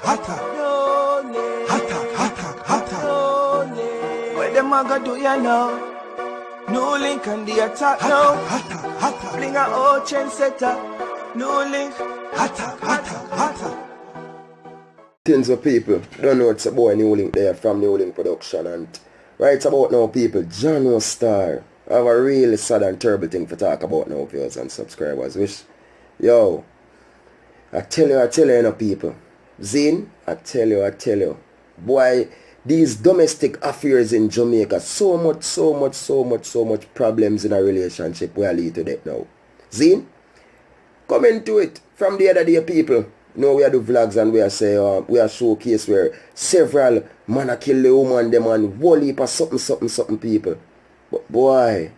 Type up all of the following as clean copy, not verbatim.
hotter, hotter, hotter. What them a go do ya now? NEWLINK and the attack now. Hotter. Bring a old trendsetter. NEWLINK. Hotter. Tens of people don't know it's a boy NEWLINK there from NEWLINK production, and right about now people, John Star. I have a really sad and terrible thing to talk about now, viewers and subscribers. Which, yo, I tell you, people. Zine, I tell you. Boy, these domestic affairs in Jamaica, so much problems in a relationship we are lead to that now. Zine, come into it. From the other day, people, you know, we are do vlogs and we are say, we are showcase where several man a kill the woman, them and whole heap of something people. But boy,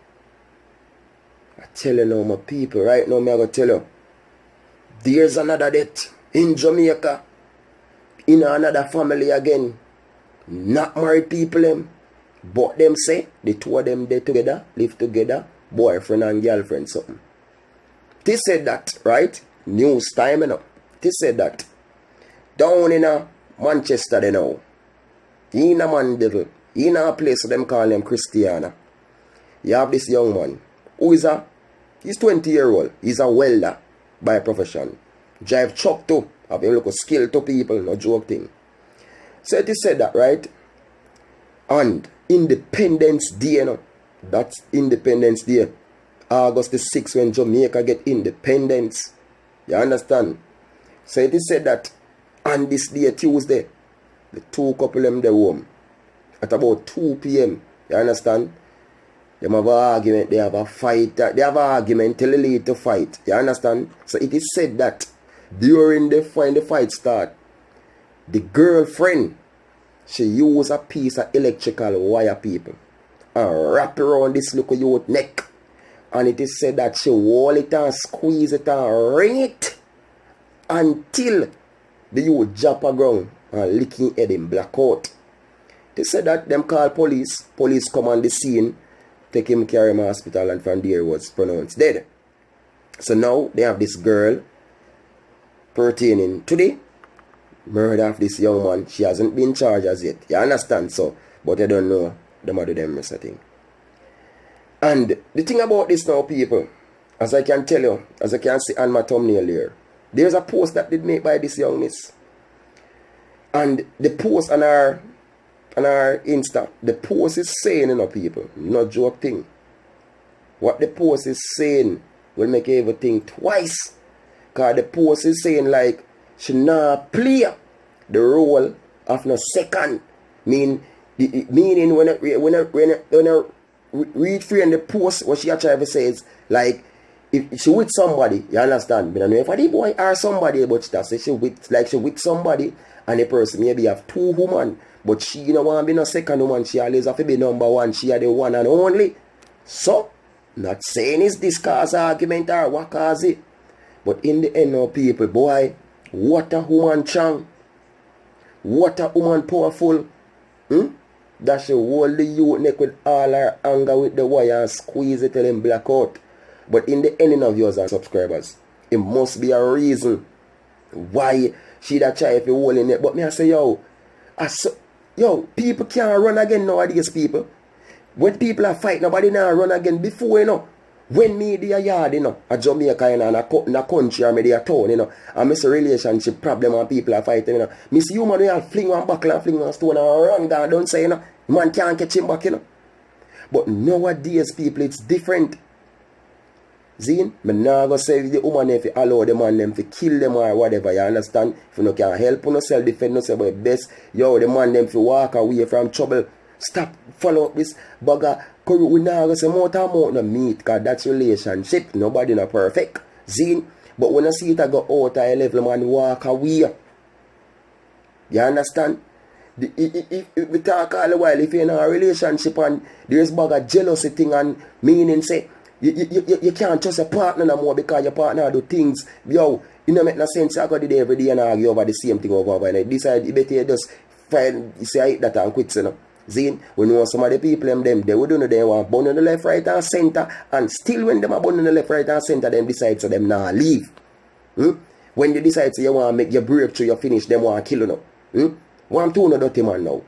I tell you now, my people, right now, me I go tell you, there's another death in Jamaica, in another family again. Not married people them, but them say the two of them they together, live together, boyfriend and girlfriend something. They said that, right? News time, you know. They said that down in Manchester, they know, in a Mandeville, in a place them call them Christiana. You have this young man who is he's 20-year-old. He's a welder by profession. Drive truck too. Have a local skill to people, no joke thing. So it is said that, right? And Independence Day, you know, that's Independence Day. August the 6th when Jamaica get independence. You understand? So it is said that on this day, Tuesday, the two couple them the home at about 2 p.m. You understand? They have an argument, they have a fight, they have an argument till they lead to fight. You understand? So it is said that during the fight start, the girlfriend, she used a piece of electrical wire, people, and wrap around this little youth neck. And it is said that she hold it and squeeze it and ring it until the youth drop a ground and licking head in blackout. They said that them call police. Police come on the scene, take him, carry him to hospital, and from there was pronounced dead. So now they have this girl pertaining to the murder of this young man. She hasn't been charged as yet. You understand? So, but I don't know the mother them rest of thing. And the thing about this now, people, as I can tell you, as I can see on my thumbnail here, there's a post that did made by this young miss. And the post on our Insta, the post is saying, you know, people, not joke thing. What the post is saying will make everything twice. Because the post is saying like, she not play the role of no second. Meaning when I read through in the post, what she actually says, like, if she with somebody, you understand? I don't know if the boy or somebody, but that's she with somebody, and the person maybe have two women, but she don't want to be no second woman. She always have to be number one. She are the one and only. So, not saying is this cause argument or what cause it, but in the end, of people, boy, what a woman strong, what a woman powerful. That she hold the youth neck with all her anger with the wire and squeeze it till him black out. But in the ending of yours and subscribers, it must be a reason why she that try if you hold in it. But me I say, yo, people can't run again nowadays, people. When people are fighting, nobody now run again before, you know. When me the yard, you know, a Jamaica, you know, and a country or maybe a town, you know, and miss a relationship problem and people are fighting, you know. Miss human, we all fling one buckle and fling one stone and run down, don't say, you know, man can't catch him back, you know. But nowadays, people, it's different. Zine, me now go say the woman if you allow the man them to kill them or whatever, you understand? If you no can help you, no self-defend, no say, but best, yo, the man them to walk away from trouble. Stop, follow up this bugger. We now go say more time out no meet, because that's relationship. Nobody not perfect. Zine. But when I see it I go out a level, man walk away. You understand? If we talk all the while, if you're in a relationship and there's bugger jealousy thing and meaning say you can't trust your partner no more because your partner do things. Yo, you know make no sense. I go to every day and argue over the same thing over and I decide you better just find you say that and quit, you know. Zine, we know some of the people them they would do they want burn on the left, right and center, and still when them are burn on the left, right and center, them decide so them now leave. When you decide to you want to make your breakthrough, you finish, them want to kill you now. One two no dirty man now.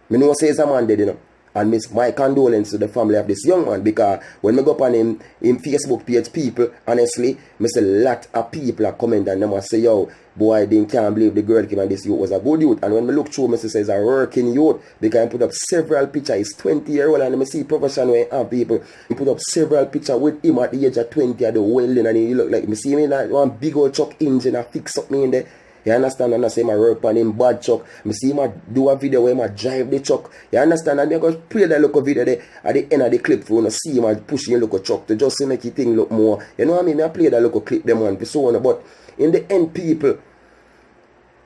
Me know say it's a man dead, you know. And miss my condolences to the family of this young man, because when me go up on him Facebook page, people, honestly, me see a lot of people are coming and them say, yo, boy, they can't believe the girl came and this youth was a good youth. And when me look through, me see it's a working youth, because I put up several pictures. He's 20-year-old and me see professional where have people. He put up several pictures with him at the age of 20 at the welding, and he look like, me see him in that one big old truck engine and fix up me in there. You understand? And I say I work on him bad truck. I see him do a video where I drive the truck. You understand? And I go play that local video there at the end of the clip for you to see him pushing the local truck to just make it thing look more. You know what I mean? I play that local clip them one so on. But in the end, people,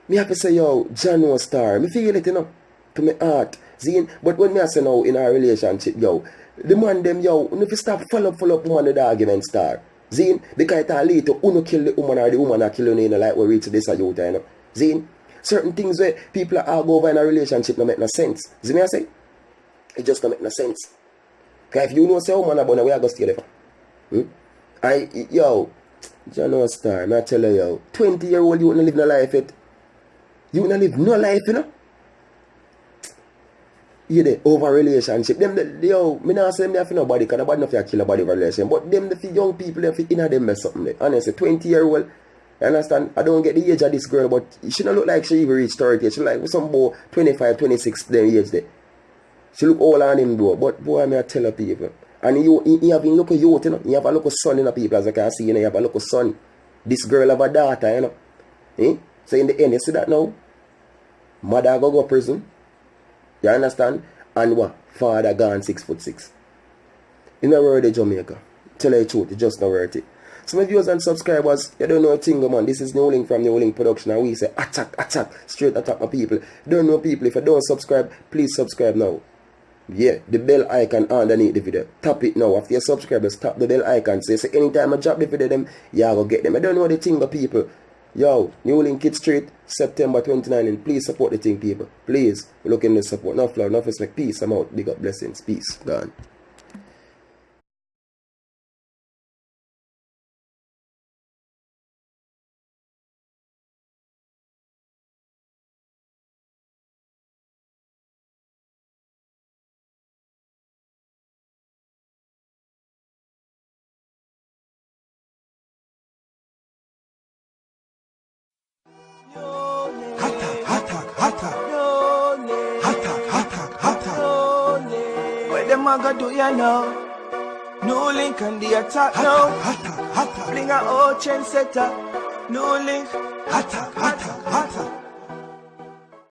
me have to say, yo, John was star. Me feel it, you know, to my heart. See? But when me I say now in our relationship, yo, the man them, yo, if you stop follow up woman with the argument star. Zine, because it's later, uno kill the woman or the woman are killing you, like we reach this a youth, you know. Zine, certain things where people are argue over in a relationship don't make no sense. See me I say? It just don't make no sense. Because if you know say woman about where I go stay there. Yo, John no star, I tell you, yo, 20-year-old you don't live no life yet. You don't live no life, you know. You there over relationship. Them yo, me not say them there for nobody, because nobody not kill nobody over relationship. But them the young people they fit in them mess something there. Honestly, 20-year-old, you understand? I don't get the age of this girl, but she don't look like she even reached 30. She like some boy 25, 26 them age there. She look old on him though. But boy, me I tell her people. And you have a local youth, you know. You have a local son in the people, as I can see, you know, you have a local son. This girl have a daughter, you know. So in the end, you see that now? Mother go prison. You understand? And what? Father gone 6'6". In the world of Jamaica. Tell you the truth, it's just not worth it. So my viewers and subscribers, you don't know a thing, man. This is NEWLINK from NEWLINK Production, and we say attack, straight attack my people. You don't know people, if you don't subscribe, please subscribe now. Yeah, the bell icon underneath the video. Tap it now. After you subscribe, just tap the bell icon. So you say anytime I drop the video, them, you go get them. I don't know the thing, people. Yo, NEWLINK Kid Street, September 29, and please support the thing, people. Please, we're looking to support. No flower, no respect. Peace. I'm out. Big up blessings. Peace. Gone. What them a go do, you know? NEWLINK and the attack now. Bring a old trendsetter. NEWLINK.